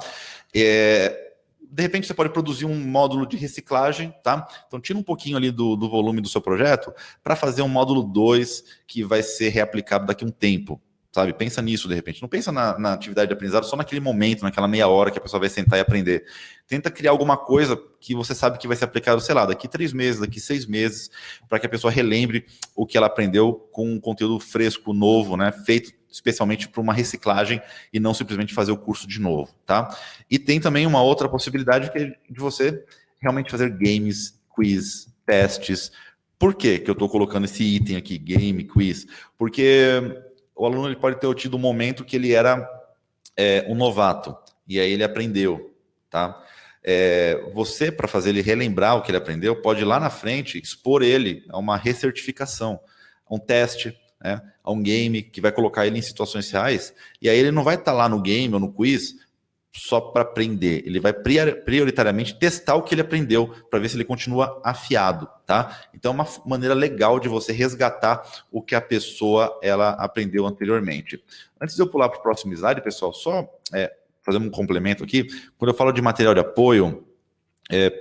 De repente você pode produzir um módulo de reciclagem, tá? Então tira um pouquinho ali do volume do seu projeto para fazer um módulo 2 que vai ser reaplicado daqui a um tempo, sabe? Pensa nisso de repente. Não pensa na atividade de aprendizado só naquele momento, naquela meia hora que a pessoa vai sentar e aprender. Tenta criar alguma coisa que você sabe que vai ser aplicado, sei lá, daqui 3 meses, daqui 6 meses, para que a pessoa relembre o que ela aprendeu com um conteúdo fresco, novo, né? Feito especialmente para uma reciclagem e não simplesmente fazer o curso de novo, tá? E tem também uma outra possibilidade que é de você realmente fazer games, quiz, testes. Por que que eu estou colocando esse item aqui, game, quiz? Porque o aluno ele pode ter tido um momento que ele era um novato, e aí ele aprendeu, tá? Você, para fazer ele relembrar o que ele aprendeu, pode ir lá na frente expor ele a uma recertificação, a um teste, né, a um game que vai colocar ele em situações reais, e aí ele não vai estar lá no game ou no quiz só para aprender, ele vai prioritariamente testar o que ele aprendeu para ver se ele continua afiado, tá? Então é uma maneira legal de você resgatar o que a pessoa ela aprendeu anteriormente. Antes de eu pular para o próximo slide, pessoal, só fazendo um complemento aqui, quando eu falo de material de apoio,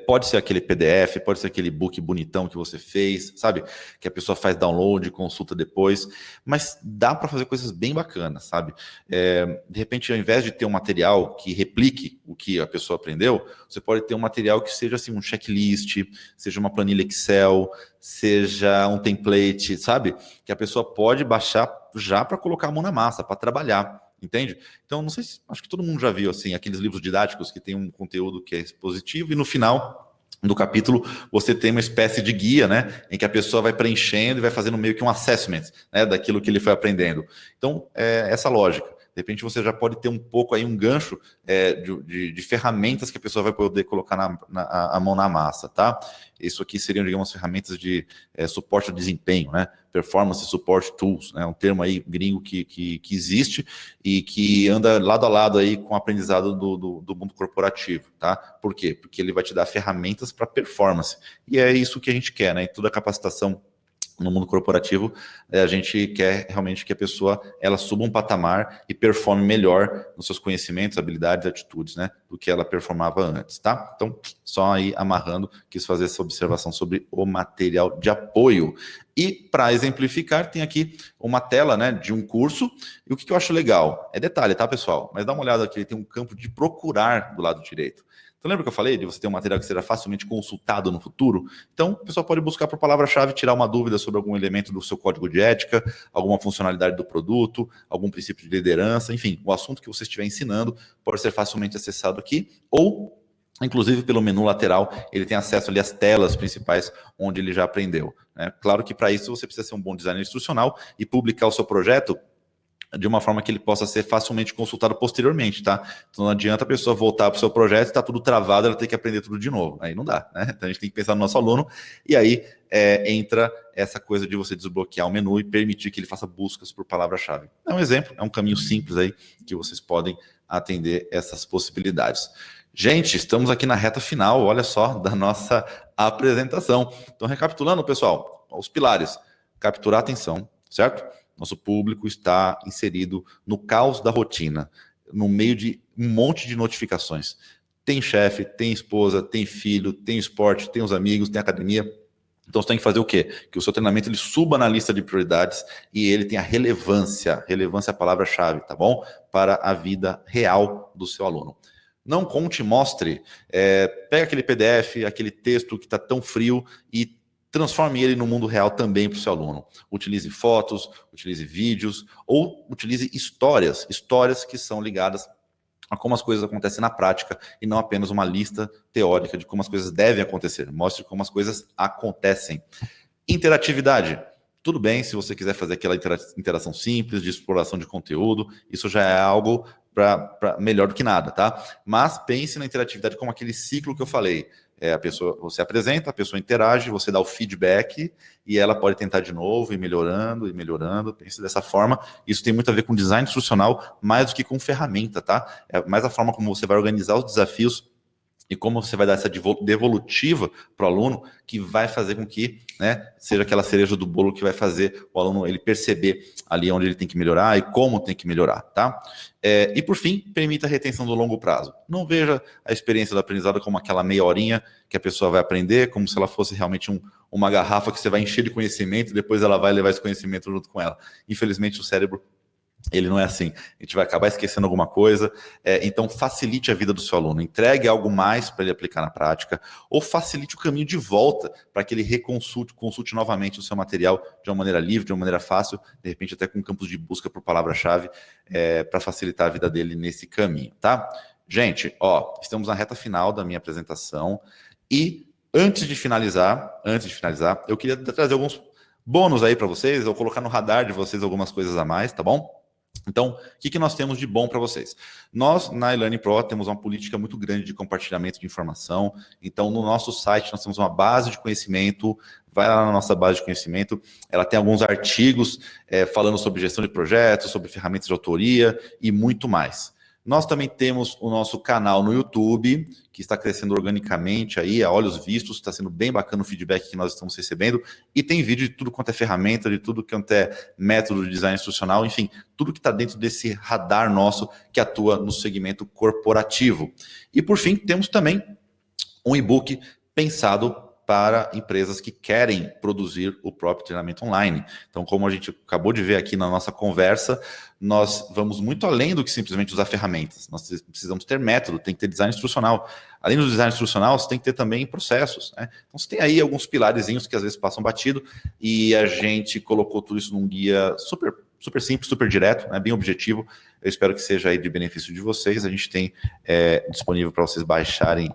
pode ser aquele PDF, pode ser aquele book bonitão que você fez, sabe? Que a pessoa faz download, consulta depois, mas dá para fazer coisas bem bacanas, sabe? De repente, ao invés de ter um material que replique o que a pessoa aprendeu, você pode ter um material que seja assim um checklist, seja uma planilha Excel, seja um template, sabe? Que a pessoa pode baixar já para colocar a mão na massa, para trabalhar. Entende? Então, não sei se, acho que todo mundo já viu assim, aqueles livros didáticos que tem um conteúdo que é expositivo e no final do capítulo você tem uma espécie de guia, né, em que a pessoa vai preenchendo e vai fazendo meio que um assessment, né, daquilo que ele foi aprendendo. Então, essa lógica. De repente você já pode ter um pouco aí um gancho de ferramentas que a pessoa vai poder colocar a mão na massa, tá? Isso aqui seriam, digamos, ferramentas de suporte ao desempenho, né? Performance Support Tools, né? Um termo aí gringo que existe e que anda lado a lado aí com o aprendizado do mundo corporativo, tá? Por quê? Porque ele vai te dar ferramentas para performance. E é isso que a gente quer, né? Em toda a capacitação no mundo corporativo, a gente quer realmente que a pessoa ela suba um patamar e performe melhor nos seus conhecimentos, habilidades, atitudes, né, do que ela performava antes, tá? Então, só aí amarrando, quis fazer essa observação sobre o material de apoio. E para exemplificar, tem aqui uma tela, né, de um curso, e o que eu acho legal, é detalhe, tá, pessoal? Mas dá uma olhada aqui, ele tem um campo de procurar do lado direito. Então, lembra que eu falei de você ter um material que seja facilmente consultado no futuro? Então, o pessoal pode buscar por palavra-chave, tirar uma dúvida sobre algum elemento do seu código de ética, alguma funcionalidade do produto, algum princípio de liderança, enfim, o assunto que você estiver ensinando pode ser facilmente acessado aqui, ou, inclusive, pelo menu lateral, ele tem acesso ali às telas principais onde ele já aprendeu, né? Claro que para isso você precisa ser um bom designer instrucional e publicar o seu projeto de uma forma que ele possa ser facilmente consultado posteriormente, tá? Então não adianta a pessoa voltar para o seu projeto e está tudo travado, ela tem que aprender tudo de novo. Aí não dá, né? Então a gente tem que pensar no nosso aluno e aí entra essa coisa de você desbloquear o menu e permitir que ele faça buscas por palavra-chave. É um exemplo, é um caminho simples aí que vocês podem atender essas possibilidades. Gente, estamos aqui na reta final, olha só, da nossa apresentação. Então, recapitulando, pessoal, os pilares. Capturar a atenção, certo? Nosso público está inserido no caos da rotina, no meio de um monte de notificações. Tem chefe, tem esposa, tem filho, tem esporte, tem os amigos, tem academia. Então você tem que fazer o quê? Que o seu treinamento ele suba na lista de prioridades e ele tenha relevância. Relevância é a palavra-chave, tá bom? Para a vida real do seu aluno. Não conte, mostre. Pega aquele PDF, aquele texto que está tão frio e transforme ele no mundo real também para o seu aluno. Utilize fotos, utilize vídeos ou utilize histórias que são ligadas a como as coisas acontecem na prática e não apenas uma lista teórica de como as coisas devem acontecer. Mostre como as coisas acontecem. Interatividade. Tudo bem se você quiser fazer aquela interação simples de exploração de conteúdo, isso já é algo para melhor do que nada, tá? Mas pense na interatividade como aquele ciclo que eu falei. A pessoa, você apresenta, a pessoa interage, você dá o feedback e ela pode tentar de novo, ir melhorando e melhorando. Pense dessa forma. Isso tem muito a ver com design instrucional, mais do que com ferramenta, tá? É mais a forma como você vai organizar os desafios e como você vai dar essa devolutiva para o aluno que vai fazer com que, né, seja aquela cereja do bolo que vai fazer o aluno ele perceber ali onde ele tem que melhorar e como tem que melhorar, tá? E por fim, permita a retenção do longo prazo. Não veja a experiência do aprendizado como aquela meia horinha que a pessoa vai aprender, como se ela fosse realmente uma garrafa que você vai encher de conhecimento e depois ela vai levar esse conhecimento junto com ela. Infelizmente, o cérebro ele não é assim, a gente vai acabar esquecendo alguma coisa, então facilite a vida do seu aluno, entregue algo mais para ele aplicar na prática, ou facilite o caminho de volta para que ele consulte novamente o seu material de uma maneira livre, de uma maneira fácil, de repente até com campos de busca por palavra-chave, para facilitar a vida dele nesse caminho, tá? Gente, estamos na reta final da minha apresentação e Antes de finalizar, eu queria trazer alguns bônus aí para vocês, ou colocar no radar de vocês algumas coisas a mais, tá bom? Então, o que nós temos de bom para vocês? Nós, na eLearning Pro, temos uma política muito grande de compartilhamento de informação. Então, no nosso site, nós temos uma base de conhecimento. Vai lá na nossa base de conhecimento. Ela tem alguns artigos falando sobre gestão de projetos, sobre ferramentas de autoria e muito mais. Nós também temos o nosso canal no YouTube, que está crescendo organicamente aí, a olhos vistos, está sendo bem bacana o feedback que nós estamos recebendo, e tem vídeo de tudo quanto é ferramenta, de tudo quanto é método de design institucional, enfim, tudo que está dentro desse radar nosso que atua no segmento corporativo. E por fim, temos também um e-book pensado para empresas que querem produzir o próprio treinamento online. Então, como a gente acabou de ver aqui na nossa conversa, nós vamos muito além do que simplesmente usar ferramentas. Nós precisamos ter método, tem que ter design instrucional. Além do design instrucional, você tem que ter também processos, né? Então, você tem aí alguns pilarezinhos que às vezes passam batido, e a gente colocou tudo isso num guia super simples, super direto, né, bem objetivo. Eu espero que seja aí de benefício de vocês. A gente tem disponível para vocês baixarem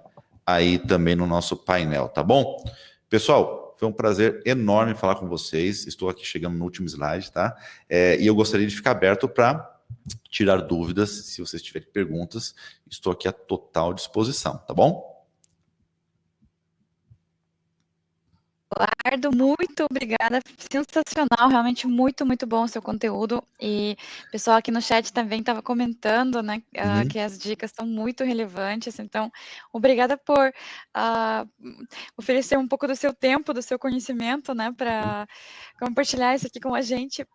aí também no nosso painel, tá bom? Pessoal, foi um prazer enorme falar com vocês. Estou aqui chegando no último slide, tá? E eu gostaria de ficar aberto para tirar dúvidas. Se vocês tiverem perguntas, estou aqui à total disposição, tá bom? Eduardo, muito obrigada, sensacional, realmente muito, muito bom o seu conteúdo, e o pessoal aqui no chat também estava comentando, né, que as dicas são muito relevantes, então, obrigada por oferecer um pouco do seu tempo, do seu conhecimento, né, para compartilhar isso aqui com a gente.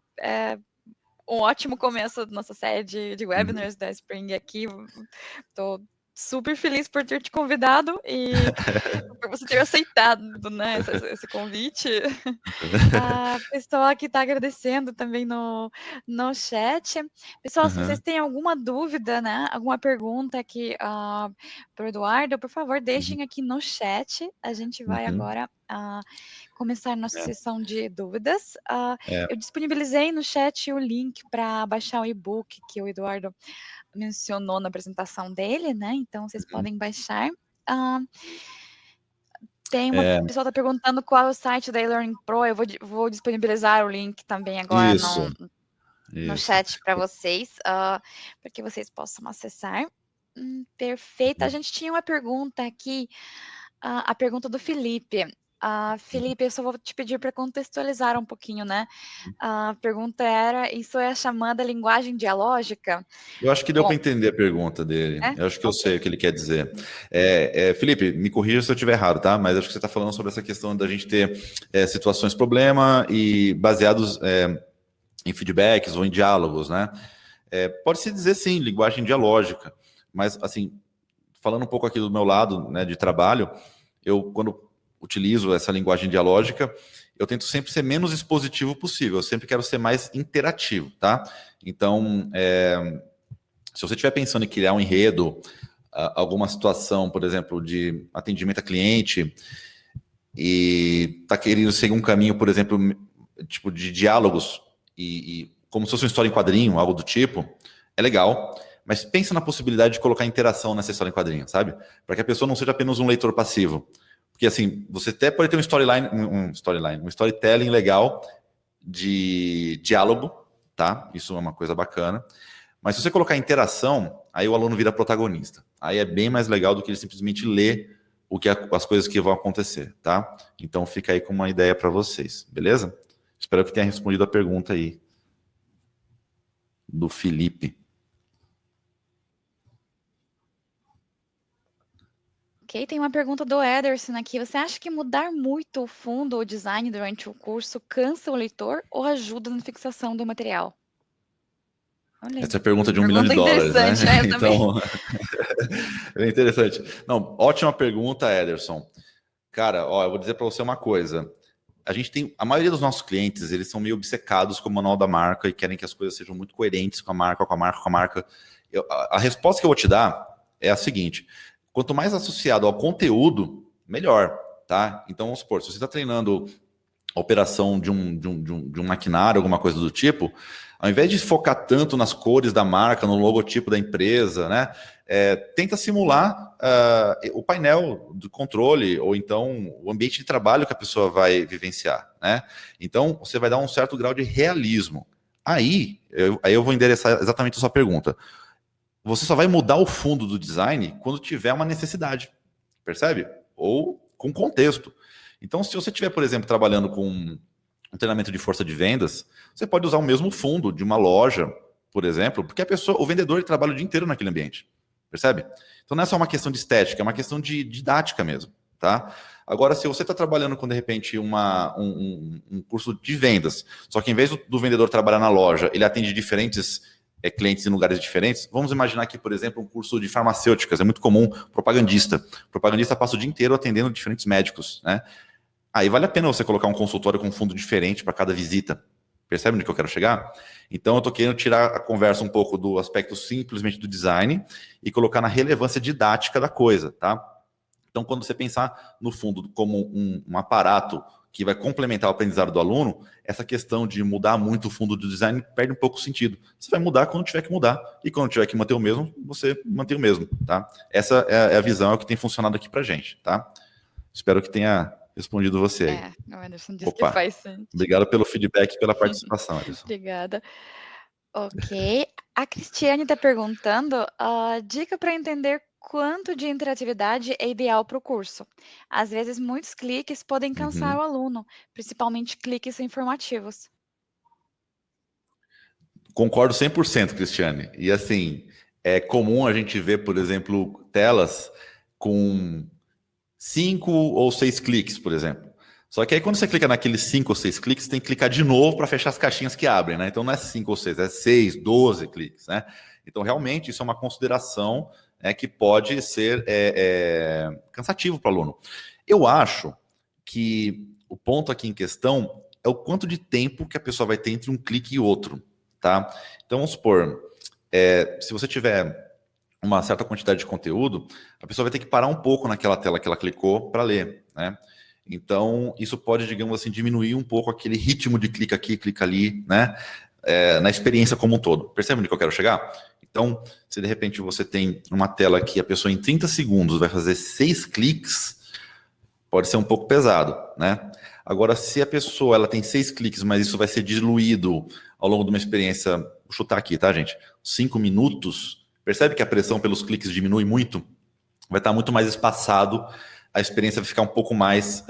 Um ótimo começo da nossa série de webinars da Spring aqui. Estou super feliz por ter te convidado e por você ter aceitado, né, esse convite. A pessoa que está agradecendo também no chat. Pessoal, se vocês têm alguma dúvida, né, alguma pergunta aqui para o Eduardo, por favor, deixem aqui no chat. A gente vai agora começar nossa sessão de dúvidas. Eu disponibilizei no chat o link para baixar o e-book que o Eduardo mencionou na apresentação dele, né? Então, vocês podem baixar. Tem uma pessoa está perguntando qual é o site da eLearning Pro. Eu vou disponibilizar o link também agora no chat para vocês, para que vocês possam acessar. Perfeito. A gente tinha uma pergunta aqui, a pergunta do Felipe. Felipe, eu só vou te pedir para contextualizar um pouquinho, né? A pergunta era: isso é a chamada linguagem dialógica? Eu acho que deu para entender a pergunta dele. Eu acho que eu sei o que ele quer dizer. Felipe, me corrija se eu estiver errado, tá? Mas acho que você está falando sobre essa questão da gente ter situações problema e baseados em feedbacks ou em diálogos, né? Pode-se dizer sim, linguagem dialógica. Mas, assim, falando um pouco aqui do meu lado, né, de trabalho, eu, quando utilizo essa linguagem dialógica, eu tento sempre ser menos expositivo possível. Eu sempre quero ser mais interativo, tá? Então, se você estiver pensando em criar um enredo, alguma situação, por exemplo, de atendimento a cliente, e está querendo seguir um caminho, por exemplo, tipo de diálogos, e como se fosse uma história em quadrinho, algo do tipo, é legal. Mas pensa na possibilidade de colocar interação nessa história em quadrinho, sabe? Para que a pessoa não seja apenas um leitor passivo. Porque, assim, você até pode ter um storytelling legal de diálogo, tá? Isso é uma coisa bacana. Mas se você colocar interação, aí o aluno vira protagonista. Aí é bem mais legal do que ele simplesmente ler as coisas que vão acontecer, tá? Então fica aí com uma ideia para vocês, beleza? Espero que tenha respondido a pergunta aí do Felipe. Ok, tem uma pergunta do Ederson aqui. Você acha que mudar muito o fundo ou design durante o curso cansa o leitor ou ajuda na fixação do material? Olha, essa é a pergunta de $1 milhão, né? Interessante, né? Então, é interessante. Não, ótima pergunta, Ederson. Cara, ó, eu vou dizer para você uma coisa. A maioria dos nossos clientes, eles são meio obcecados com o manual da marca e querem que as coisas sejam muito coerentes com a marca, com a marca, com a marca. A resposta que eu vou te dar é a seguinte: quanto mais associado ao conteúdo, melhor, tá? Então, vamos supor, se você está treinando a operação de um maquinário, alguma coisa do tipo, ao invés de focar tanto nas cores da marca, no logotipo da empresa, né, tenta simular o painel do controle ou então o ambiente de trabalho que a pessoa vai vivenciar, né? Então, você vai dar um certo grau de realismo. Aí eu vou endereçar exatamente a sua pergunta. Você só vai mudar o fundo do design quando tiver uma necessidade, percebe? Ou com contexto. Então, se você estiver, por exemplo, trabalhando com um treinamento de força de vendas, você pode usar o mesmo fundo de uma loja, por exemplo, porque o vendedor ele trabalha o dia inteiro naquele ambiente, percebe? Então não é só uma questão de estética, é uma questão de didática mesmo, tá? Agora, se você está trabalhando com, de repente, um curso de vendas, só que em vez do vendedor trabalhar na loja, ele atende diferentes clientes em lugares diferentes, vamos imaginar aqui, por exemplo, um curso de farmacêuticas, é muito comum, propagandista. Propagandista passa o dia inteiro atendendo diferentes médicos, né? Aí vale a pena você colocar um consultório com um fundo diferente para cada visita. Percebe onde que eu quero chegar? Então eu estou querendo tirar a conversa um pouco do aspecto simplesmente do design e colocar na relevância didática da coisa, tá? Então quando você pensar no fundo como um aparato que vai complementar o aprendizado do aluno, essa questão de mudar muito o fundo do design perde um pouco o sentido. Você vai mudar quando tiver que mudar, e quando tiver que manter o mesmo, você mantém o mesmo, tá? Essa é a visão, é o que tem funcionado aqui pra gente, tá? Espero que tenha respondido você aí. O Anderson disse que Opa, faz sentido. obrigado pelo feedback e pela participação, Alisson. Obrigada. Ok. A Cristiane está perguntando dica para entender quanto de interatividade é ideal para o curso. Às vezes, muitos cliques podem cansar Uhum. o aluno, principalmente cliques informativos. Concordo 100%, Cristiane. E assim, é comum a gente ver, por exemplo, telas com 5 ou 6 cliques, por exemplo. Só que aí quando você clica naqueles 5 ou 6 cliques, você tem que clicar de novo para fechar as caixinhas que abrem, né? Então não é 5 ou 6, é 6, 12 cliques, né? Então realmente isso é uma consideração que pode ser cansativo para o aluno. Eu acho que o ponto aqui em questão é o quanto de tempo que a pessoa vai ter entre um clique e outro, tá? Então vamos supor, se você tiver uma certa quantidade de conteúdo, a pessoa vai ter que parar um pouco naquela tela que ela clicou para ler, né? Então, isso pode, digamos assim, diminuir um pouco aquele ritmo de clica aqui, clica ali, né? Na experiência como um todo. Percebe onde que eu quero chegar? Então, se de repente você tem uma tela que a pessoa em 30 segundos vai fazer 6 cliques, pode ser um pouco pesado, né? Agora, se a pessoa ela tem 6 cliques, mas isso vai ser diluído ao longo de uma experiência, vou chutar aqui, tá, gente? 5 minutos, percebe que a pressão pelos cliques diminui muito? Vai estar muito mais espaçado, a experiência vai ficar um pouco mais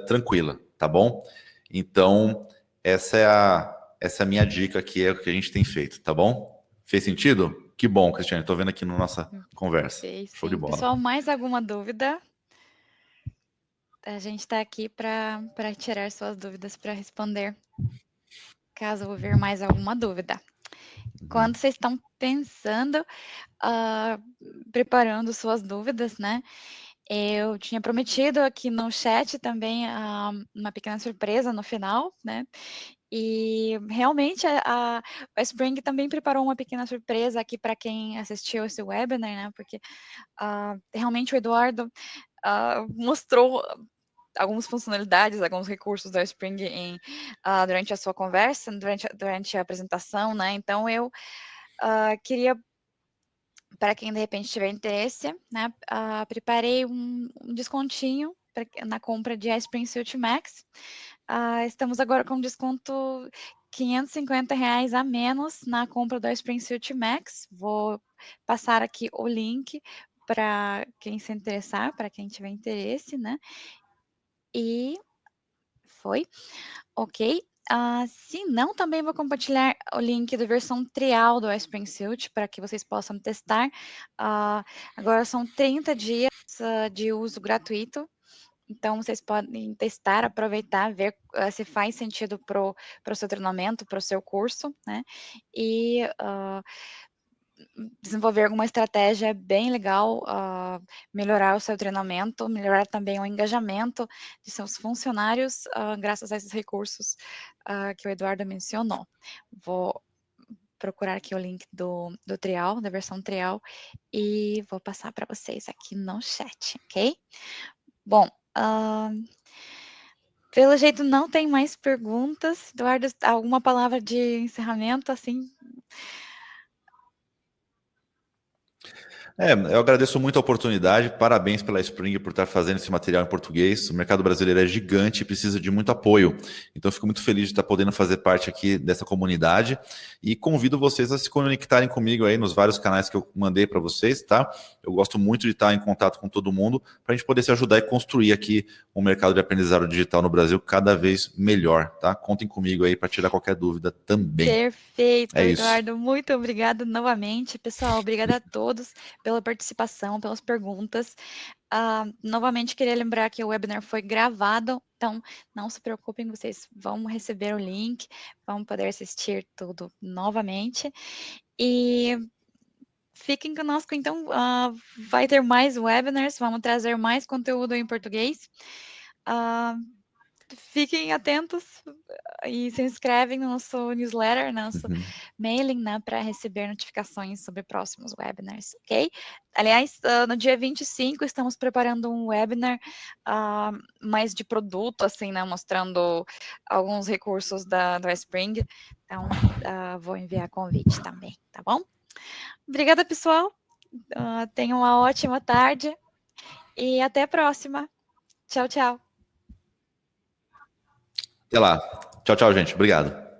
tranquila, tá bom? Então, essa é a minha dica aqui, é o que a gente tem feito, tá bom? Fez sentido? Que bom, Cristiane, estou vendo aqui na nossa conversa. Fez Show de sim. bola. Pessoal, mais alguma dúvida? A gente está aqui para tirar suas dúvidas, para responder, caso houver mais alguma dúvida. Quando vocês estão pensando, preparando suas dúvidas, né? Eu tinha prometido aqui no chat também uma pequena surpresa no final, né? E realmente a Spring também preparou uma pequena surpresa aqui para quem assistiu esse webinar, né? Porque realmente o Eduardo mostrou algumas funcionalidades, alguns recursos da Spring durante a sua conversa, durante a apresentação, né? Então eu queria, para quem de repente tiver interesse, né, preparei um descontinho na compra de Spring Suite Max. Estamos agora com desconto R$ 550 a menos na compra do Spring Suite Max. Vou passar aqui o link para quem se interessar, para quem tiver interesse, né? E foi, ok. Se não, também vou compartilhar o link da versão trial do Spring Suite para que vocês possam testar. Agora são 30 dias de uso gratuito, então vocês podem testar, aproveitar, ver se faz sentido para o seu treinamento, para o seu curso, né? E desenvolver alguma estratégia bem legal, melhorar o seu treinamento, melhorar também o engajamento de seus funcionários, graças a esses recursos que o Eduardo mencionou. Vou procurar aqui o link do trial, da versão trial, e vou passar para vocês aqui no chat, ok? Bom, Pelo jeito não tem mais perguntas. Eduardo, alguma palavra de encerramento, assim? Eu agradeço muito a oportunidade, parabéns pela Spring por estar fazendo esse material em português. O mercado brasileiro é gigante e precisa de muito apoio. Então, eu fico muito feliz de estar podendo fazer parte aqui dessa comunidade e convido vocês a se conectarem comigo aí nos vários canais que eu mandei para vocês, tá? Eu gosto muito de estar em contato com todo mundo para a gente poder se ajudar e construir aqui um mercado de aprendizado digital no Brasil cada vez melhor, tá? Contem comigo aí para tirar qualquer dúvida também. Perfeito, É isso. Eduardo. Muito obrigada novamente. Pessoal, obrigada a todos pela participação, pelas perguntas. Novamente, queria lembrar que o webinar foi gravado, então não se preocupem, vocês vão receber o link, vão poder assistir tudo novamente. E fiquem conosco, então, vai ter mais webinars, vamos trazer mais conteúdo em português. Fiquem atentos e se inscrevem no nosso newsletter, nosso mailing, né, para receber notificações sobre próximos webinars, ok? Aliás, no dia 25 estamos preparando um webinar mais de produto, assim, né, mostrando alguns recursos do Spring. Então, vou enviar convite também, tá bom? Obrigada, pessoal. Tenham uma ótima tarde e até a próxima. Tchau, tchau. Até lá. Tchau, tchau, gente. Obrigado.